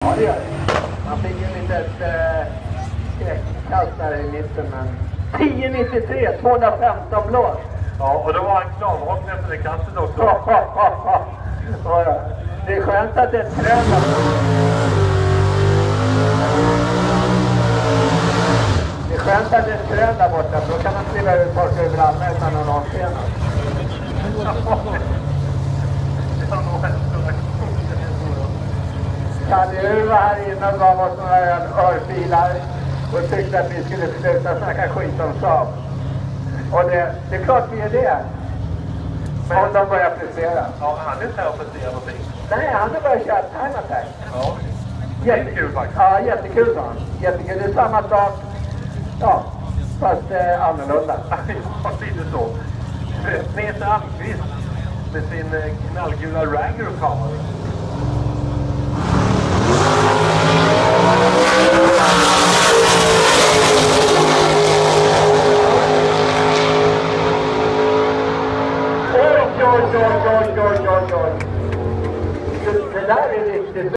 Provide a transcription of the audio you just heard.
Ja, det gör det. Man fick ju lite skräckkast där i mitten, men 10,93, 215 blås. Ja, och då var han klarvaken efter det kastet också. Ja, det är skönt att det är ett träd. Det är skönt att det är ett träd där borta, för då kan man skriva ut folk över alla utan någon avsena. Kalle var här inne och gav oss några örfilar och tyckte att vi skulle sluta snacka skit om Saab. Och det är klart vi är det. Om de börjar prestera. Ja, men han är inte här och presterar någonting. Nej, han har börjat köra time attack. Ja, jättekul faktiskt. Ja, jättekul sa han. Jättekul. Det är samma sak. Ja, fast annorlunda. Ja, lite så. Peter Almqvist med sin knallgula Wrangler-kamera. Oj, oj, oj, oj, oj, oj, oj. Det där är riktigt